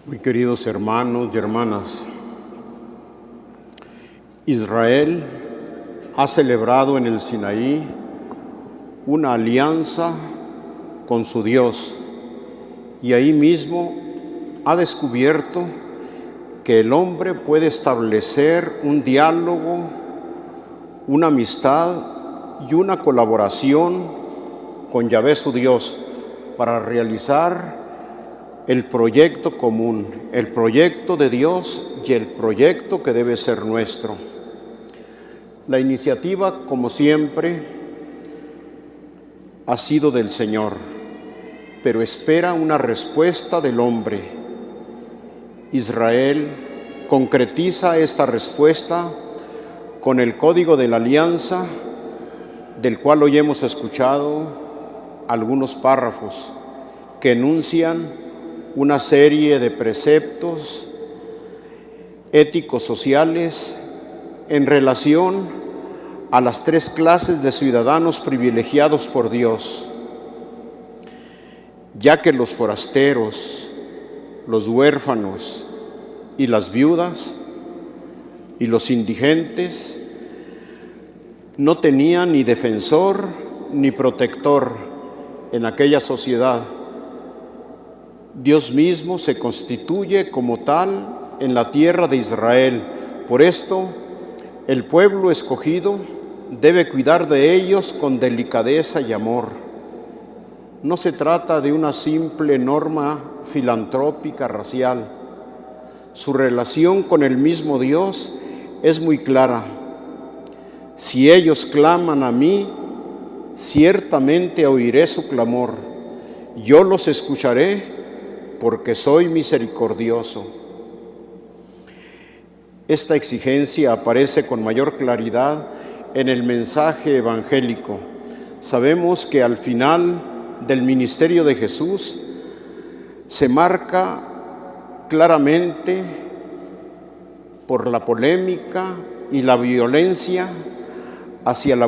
Muy queridos hermanos y hermanas, Israel ha celebrado en el Sinaí una alianza con su Dios y ahí mismo ha descubierto que el hombre puede establecer un diálogo, una amistad y una colaboración con Yahvé su Dios para realizar el proyecto común, el proyecto de Dios y el proyecto que debe ser nuestro. La iniciativa, como siempre, ha sido del Señor, pero espera una respuesta del hombre. Israel concretiza esta respuesta con el Código de la Alianza, del cual hoy hemos escuchado algunos párrafos que enuncian una serie de preceptos éticos sociales en relación a las tres clases de ciudadanos privilegiados por Dios, ya que los forasteros, los huérfanos y las viudas y los indigentes no tenían ni defensor ni protector en aquella sociedad. Dios mismo se constituye como tal en la tierra de Israel. Por esto, el pueblo escogido debe cuidar de ellos con delicadeza y amor. No se trata de una simple norma filantrópica racial. Su relación con el mismo Dios es muy clara. Si ellos claman a mí, ciertamente oiré su clamor. Yo los escucharé porque soy misericordioso. Esta exigencia aparece con mayor claridad en el mensaje evangélico. Sabemos que al final del ministerio de Jesús se marca claramente por la polémica y la violencia hacia el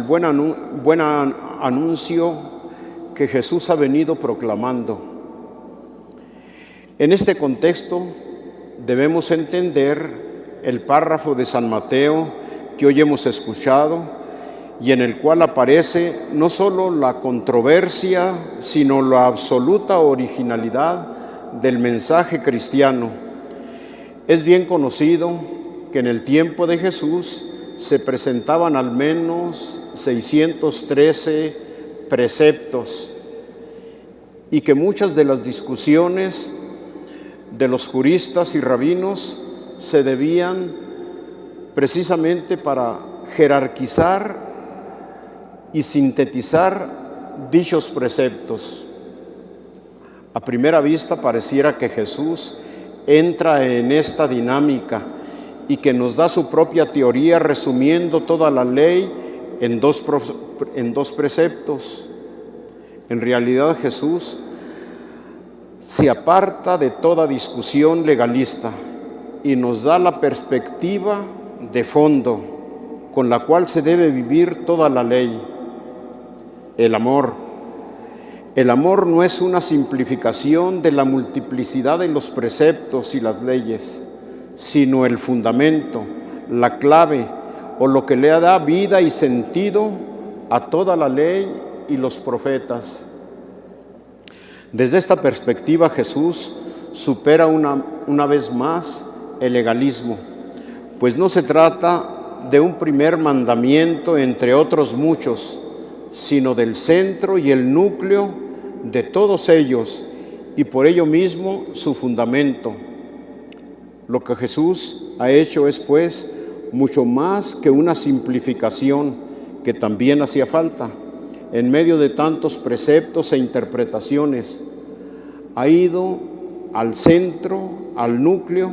buen anuncio que Jesús ha venido proclamando. En este contexto debemos entender el párrafo de San Mateo que hoy hemos escuchado y en el cual aparece no solo la controversia, sino la absoluta originalidad del mensaje cristiano. Es bien conocido que en el tiempo de Jesús se presentaban al menos 613 preceptos y que muchas de las discusiones de los juristas y rabinos se debían precisamente para jerarquizar y sintetizar dichos preceptos. A primera vista pareciera que Jesús entra en esta dinámica y que nos da su propia teoría resumiendo toda la ley en dos preceptos. En realidad Jesús se aparta de toda discusión legalista y nos da la perspectiva de fondo con la cual se debe vivir toda la ley: el amor. El amor no es una simplificación de la multiplicidad de los preceptos y las leyes, sino el fundamento, la clave o lo que le da vida y sentido a toda la ley y los profetas. Desde esta perspectiva, Jesús supera una vez más el legalismo, pues no se trata de un primer mandamiento entre otros muchos, sino del centro y el núcleo de todos ellos y por ello mismo su fundamento. Lo que Jesús ha hecho es, pues, mucho más que una simplificación que también hacía falta. En medio de tantos preceptos e interpretaciones, ha ido al centro, al núcleo,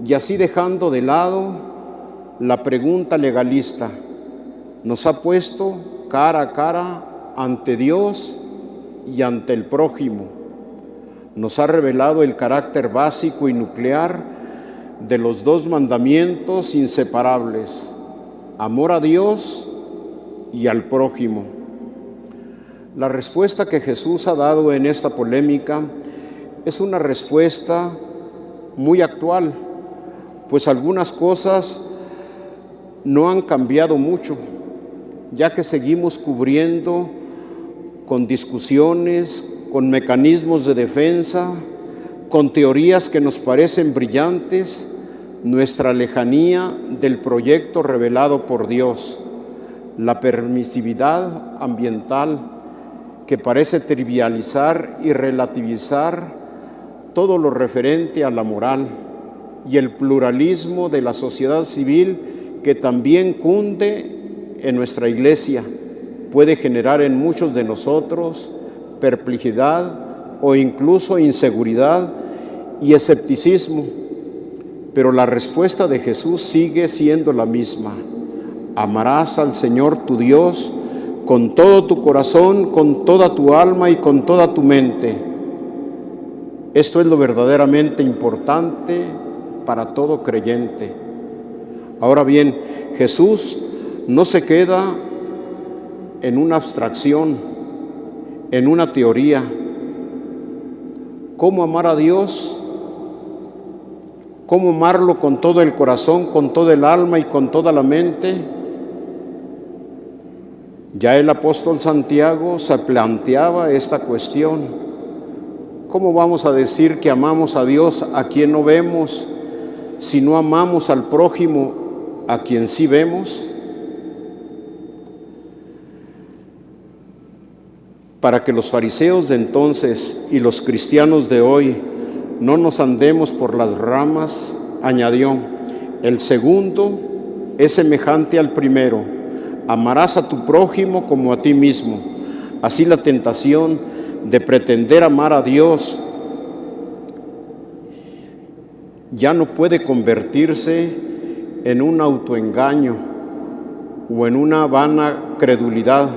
y así dejando de lado la pregunta legalista, nos ha puesto cara a cara ante Dios y ante el prójimo. Nos ha revelado el carácter básico y nuclear de los dos mandamientos inseparables: amor a Dios y al prójimo. La respuesta que Jesús ha dado en esta polémica es una respuesta muy actual, pues algunas cosas no han cambiado mucho, ya que seguimos cubriendo con discusiones, con mecanismos de defensa, con teorías que nos parecen brillantes, nuestra lejanía del proyecto revelado por Dios, la permisividad ambiental que parece trivializar y relativizar todo lo referente a la moral, y el pluralismo de la sociedad civil que también cunde en nuestra iglesia puede generar en muchos de nosotros perplejidad o incluso inseguridad y escepticismo. Pero la respuesta de Jesús sigue siendo la misma: amarás al Señor tu Dios con todo tu corazón, con toda tu alma y con toda tu mente. Esto es lo verdaderamente importante para todo creyente. Ahora bien, Jesús no se queda en una abstracción, en una teoría. ¿Cómo amar a Dios? ¿Cómo amarlo con todo el corazón, con todo el alma y con toda la mente? Ya el apóstol Santiago se planteaba esta cuestión. ¿Cómo vamos a decir que amamos a Dios a quien no vemos, si no amamos al prójimo a quien sí vemos? Para que los fariseos de entonces y los cristianos de hoy no nos andemos por las ramas, añadió: el segundo es semejante al primero: amarás a tu prójimo como a ti mismo. Así la tentación de pretender amar a Dios ya no puede convertirse en un autoengaño o en una vana credulidad.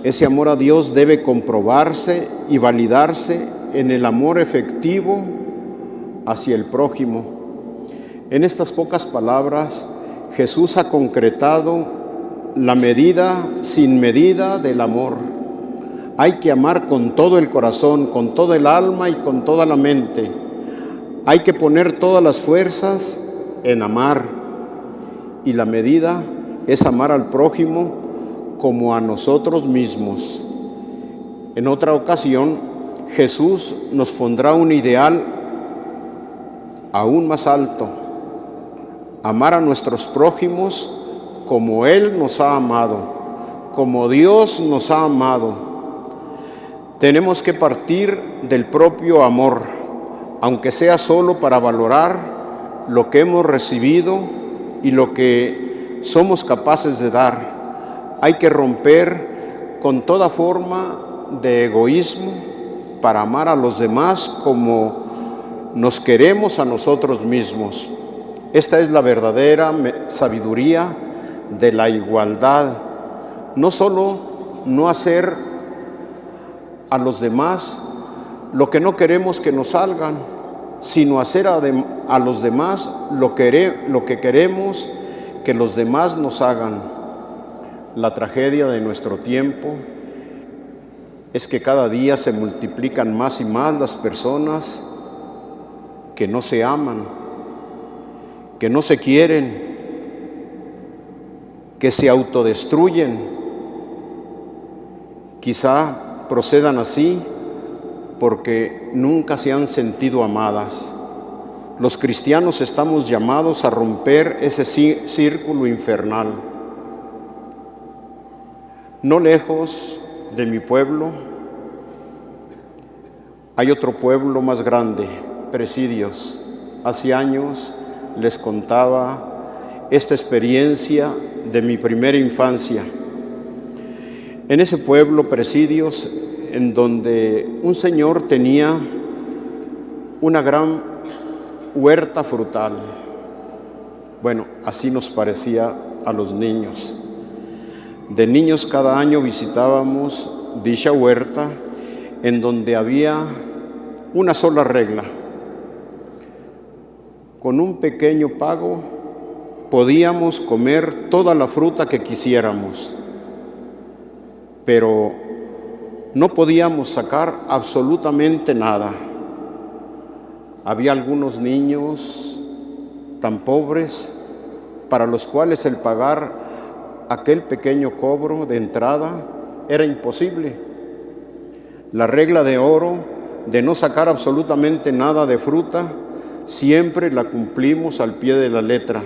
Ese amor a Dios debe comprobarse y validarse en el amor efectivo hacia el prójimo. En estas pocas palabras, Jesús ha concretado la medida sin medida del amor. Hay que amar con todo el corazón, con todo el alma y con toda la mente. Hay que poner todas las fuerzas en amar, y la medida es amar al prójimo como a nosotros mismos. En otra ocasión, Jesús nos pondrá un ideal aún más alto: amar a nuestros prójimos como Él nos ha amado, como Dios nos ha amado. Tenemos que partir del propio amor, aunque sea solo para valorar lo que hemos recibido y lo que somos capaces de dar. Hay que romper con toda forma de egoísmo para amar a los demás como nos queremos a nosotros mismos. Esta es la verdadera sabiduría de la igualdad. No solo no hacer a los demás lo que no queremos que nos hagan, sino hacer a los demás lo que queremos que los demás nos hagan. La tragedia de nuestro tiempo es que cada día se multiplican más y más las personas que no se aman, que no se quieren, que se autodestruyen. Quizá procedan así porque nunca se han sentido amadas. Los cristianos estamos llamados a romper ese círculo infernal. No lejos de mi pueblo hay otro pueblo más grande, Presidios. Hace años les contaba esta experiencia de mi primera infancia. En ese pueblo, Presidios, en donde un señor tenía una gran huerta frutal. Bueno, así nos parecía a los niños. De niños cada año visitábamos dicha huerta, en donde había una sola regla: con un pequeño pago podíamos comer toda la fruta que quisiéramos, pero no podíamos sacar absolutamente nada. Había algunos niños tan pobres para los cuales el pagar aquel pequeño cobro de entrada era imposible. La regla de oro de no sacar absolutamente nada de fruta siempre la cumplimos al pie de la letra.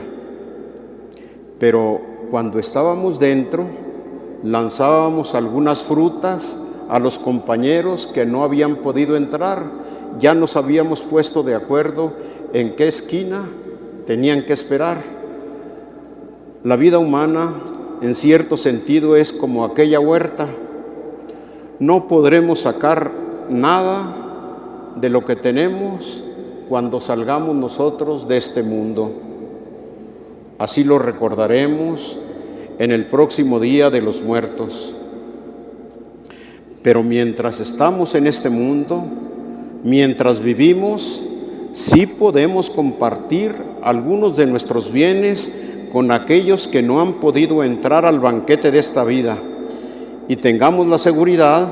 Pero cuando estábamos dentro, lanzábamos algunas frutas a los compañeros que no habían podido entrar. Ya nos habíamos puesto de acuerdo en qué esquina tenían que esperar. La vida humana, en cierto sentido, es como aquella huerta. No podremos sacar nada de lo que tenemos cuando salgamos nosotros de este mundo. Así lo recordaremos en el próximo día de los muertos. Pero mientras estamos en este mundo, mientras vivimos, sí podemos compartir algunos de nuestros bienes con aquellos que no han podido entrar al banquete de esta vida, y tengamos la seguridad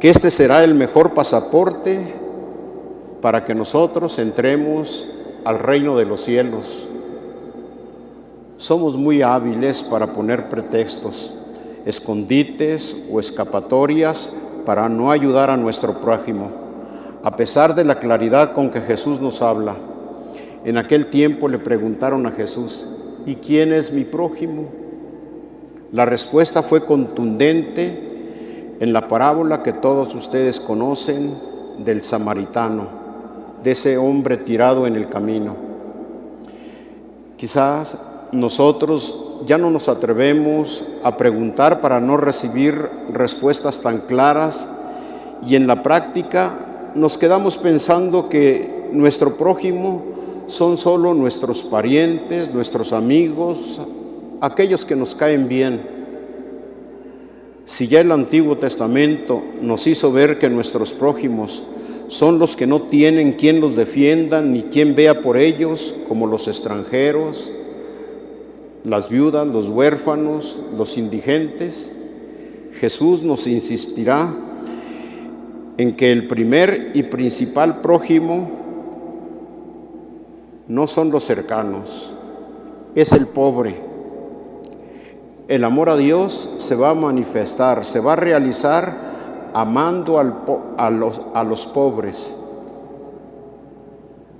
que este será el mejor pasaporte para que nosotros entremos al reino de los cielos. Somos muy hábiles para poner pretextos, escondites o escapatorias para no ayudar a nuestro prójimo, a pesar de la claridad con que Jesús nos habla. En aquel tiempo le preguntaron a Jesús: ¿y quién es mi prójimo? La respuesta fue contundente en la parábola que todos ustedes conocen del samaritano, de ese hombre tirado en el camino. Quizás nosotros ya no nos atrevemos a preguntar para no recibir respuestas tan claras, y en la práctica nos quedamos pensando que nuestro prójimo son solo nuestros parientes, nuestros amigos, aquellos que nos caen bien. Si ya el Antiguo Testamento nos hizo ver que nuestros prójimos son los que no tienen quien los defienda ni quien vea por ellos, como los extranjeros, las viudas, los huérfanos, los indigentes, Jesús nos insistirá en que el primer y principal prójimo no son los cercanos, es el pobre. El amor a Dios se va a manifestar, se va a realizar amando a los pobres.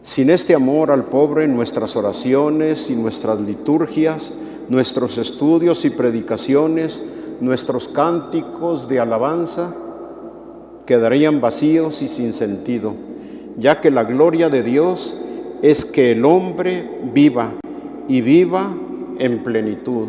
Sin este amor al pobre, nuestras oraciones y nuestras liturgias, nuestros estudios y predicaciones, nuestros cánticos de alabanza quedarían vacíos y sin sentido, ya que la gloria de Dios es que el hombre viva y viva en plenitud.